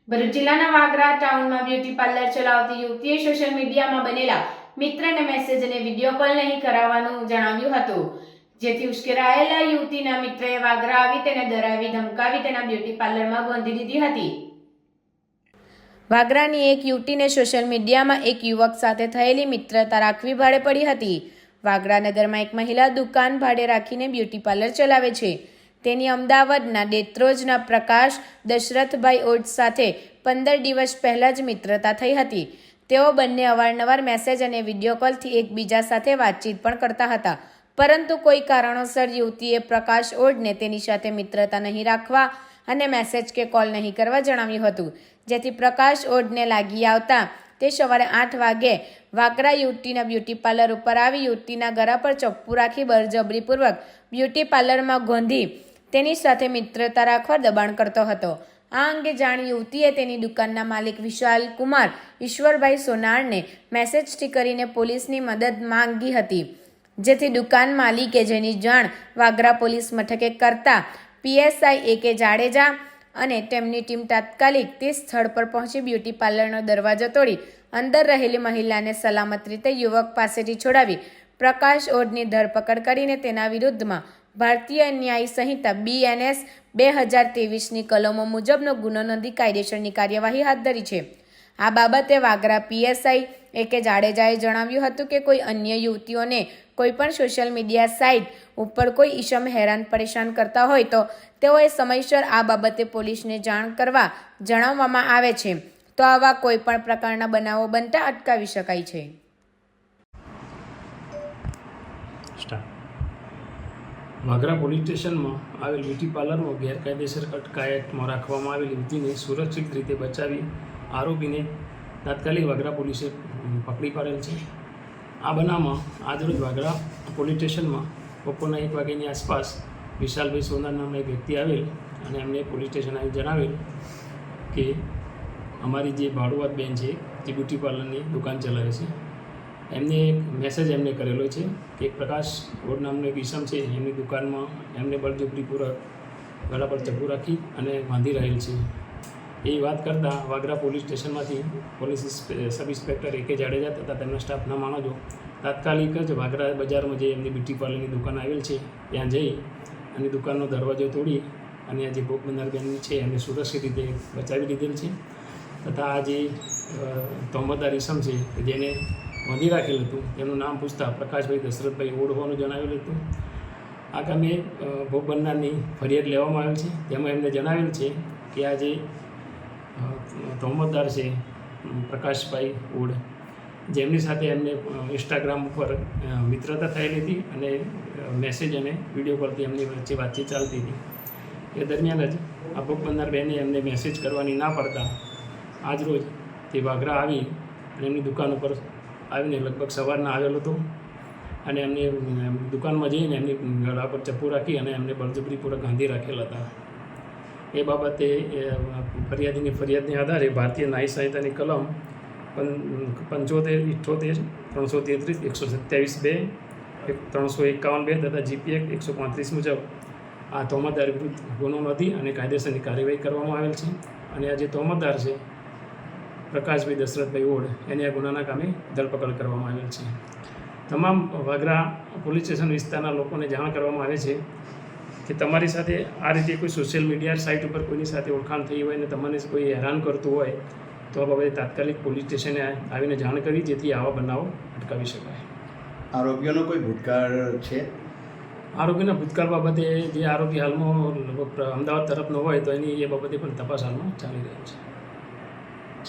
ભરૂચ જિલ્લાના Vagra ટાઉનમાં beauty parlour ચલાવતી યુવતીએ સોશિયલ મીડિયામાં બનેલા મિત્રને મેસેજ અને વિડીયો કોલ નહીં કરાવવાનું જણાવ્યું હતું, જેથી ઉશ્કેરાયેલા યુવતીના મિત્રએ વાગરા આવી તેને ડરાવી ધમકાવી તેના બ્યુટી પાર્લરમાં ગોંધી દીધી હતી। વાગરાની એક યુવતીને સોશિયલ મીડિયામાં એક યુવક સાથે થયેલી મિત્રતા રાખવી ભાડે પડી હતી। વાગરા નગરમાં એક મહિલા દુકાન ભાડે રાખીને બ્યુટી પાર્લર ચલાવે છે। તેની અમદાવાદના દેત્રોજના પ્રકાશ દશરથભાઈ ઓડ સાથે 15 દિવસ પહેલા જ મિત્રતા થઈ હતી। તેઓ બંને અવારનવાર મેસેજ અને વિડીયો કોલથી એકબીજા સાથે વાતચીત પણ કરતા હતા, પરંતુ કોઈ કારણોસર યુવતીએ પ્રકાશ ઓડને તેની સાથે મિત્રતા નહીં રાખવા અને મેસેજ કે કોલ નહીં કરવા જણાવ્યું હતું, જેથી પ્રકાશ ઓડને લાગી આવતા તે સવારે 8 વાગે વાગરા યુવતીના બ્યુટી પાર્લર ઉપર આવી યુવતીના ગળા પર ચપ્પુ રાખી બળજબરીપૂર્વક બ્યુટી પાર્લરમાં ગોંધી તેની સાથે મિત્રતા રાખવા દબાણ કરતો હતો। આ અંગે જાણી યુવતીએ તેની દુકાનના માલિક વિશાલ કુમાર ઈશ્વરભાઈ સોનારને મેસેજથી કરીને પોલીસની મદદ માંગી હતી, જેથી દુકાન માલિકે જેની જાણ વાગરા પોલીસ મથકે કરતા પીએસઆઈ એ.કે. જાડેજા અને તેમની ટીમ તાત્કાલિક તે સ્થળ પર પહોંચી બ્યુટી પાર્લરનો દરવાજો તોડી અંદર રહેલી મહિલાને સલામત રીતે યુવક પાસેથી છોડાવી પ્રકાશ ઓડની ધરપકડ કરીને તેના વિરુદ્ધમાં ભારતીય ન્યાય સંહિતા BNS 2023ની કલમો મુજબનો ગુનો નોંધી કાયદેસરની કાર્યવાહી હાથ ધરી છે। આ બાબતે વાગરા પીએસઆઈ એ.કે. જાડેજાએ જણાવ્યું હતું કે કોઈ અન્ય યુવતીઓને કોઈપણ સોશિયલ મીડિયા સાઇટ ઉપર કોઈ ઈસમ હેરાન પરેશાન કરતા હોય તો તેઓએ સમયસર આ બાબતે પોલીસને જાણ કરવા જણાવવામાં આવે છે, તો આવા કોઈપણ પ્રકારના બનાવો બનતા અટકાવી શકાય છે। વાગરા પોલીસ સ્ટેશનમાં આવેલ બ્યુટી પાર્લરમાં ગેરકાયદેસર અટકાયતમાં રાખવામાં આવેલ યુવતીને સુરક્ષિત રીતે બચાવી આરોપીને તાત્કાલિક વાગરા પોલીસે પકડી પાડેલ છે। આ બનાવમાં આજરોજ વાગરા પોલીસ સ્ટેશનમાં બપોરના 1 વાગ્યાની આસપાસ વિશાલભાઈ સોનાર નામના એક વ્યક્તિ આવેલ અને એમને પોલીસ સ્ટેશન આવી જણાવેલ કે અમારી જે ભાડુઆત બેન છે જે બ્યુટી પાર્લરની દુકાન ચલાવે છે, એમને એક મેસેજ એમને કરેલો છે કે એક પ્રકાશ ઓડ નામનો એક ઈસમ છે એમની દુકાનમાં એમને બળજબરીપૂર્વક ગળા પર ચપ્પુ રાખી અને બાંધી રહેલ છે। એ વાત કરતાં વાગરા પોલીસ સ્ટેશનમાંથી police sub inspector A K. Jadeja તથા તેમના સ્ટાફના માણસો તાત્કાલિક જ વાગરા બજારમાં જે એમની બ્યુટી પાર્લરની દુકાન આવેલ છે ત્યાં જઈ અને દુકાનનો દરવાજો તોડી અને આ જે ભોગ બનનાર બેન છે એમને સુરક્ષિત રીતે બચાવી લીધેલ છે, તથા આ જે તોહમતદાર ઈસમ છે જેને બાંધી રાખેલ હતું એનું નામ પૂછતા પ્રકાશભાઈ દશરથભાઈ ઓડ હોવાનું જણાવેલું હતું। આ કામે ભોગ બનનારની ફરિયાદ લેવામાં આવેલ છે, તેમાં એમને જણાવેલ છે કે આ જે તોહમતદાર છે પ્રકાશભાઈ ઓડ જેમની સાથે એમને ઇન્સ્ટાગ્રામ ઉપર મિત્રતા થયેલી હતી અને મેસેજ અને વિડીયો કોલથી એમની વચ્ચે વાતચીત ચાલતી હતી। એ દરમિયાન જ આ ભોગ બનનાર બેને એમને મેસેજ કરવાની ના પડતા આજરોજ તે વાગરા આવી અને એમની દુકાન ઉપર આવીને લગભગ સવારના આવેલો હતો અને એમની દુકાનમાં જઈને એમની ગળા પર ચપ્પુ રાખી અને એમને બળજબરીપૂર્વક ગાંધી રાખેલા હતા। એ બાબતે ફરિયાદીની ફરિયાદને આધારે ભારતીય ન્યાય સંહિતાની કલમ 75, 78, 333, 127(2), 351(2) તથા GP એક્ટ 135 મુજબ આ તોહમતદાર વિરુદ્ધ ગુનો નોંધી અને કાયદેસરની કાર્યવાહી કરવામાં આવેલ છે અને આ જે તોહમતદાર છે પ્રકાશભાઈ દશરથભાઈ ઓડ એને આ ગુનાના કામે ધરપકડ કરવામાં આવેલ છે। તમામ વાગરા પોલીસ સ્ટેશન વિસ્તારના લોકોને જાણ કરવામાં આવે છે કે તમારી સાથે આ રીતે કોઈ સોશિયલ મીડિયા સાઇટ ઉપર કોઈની સાથે ઓળખાણ થઈ હોય અને તમને કોઈ હેરાન કરતું હોય તો આ બાબતે તાત્કાલિક પોલીસ સ્ટેશને આવીને જાણ કરી જેથી આવા બનાવો અટકાવી શકાય। આરોપીઓનો કોઈ ભૂતકાળ છે? આરોપીના ભૂતકાળ બાબતે જે આરોપી હાલમાં અમદાવાદ તરફનો હોય તો એની એ બાબતે પણ તપાસ હાલમાં ચાલી રહી છે।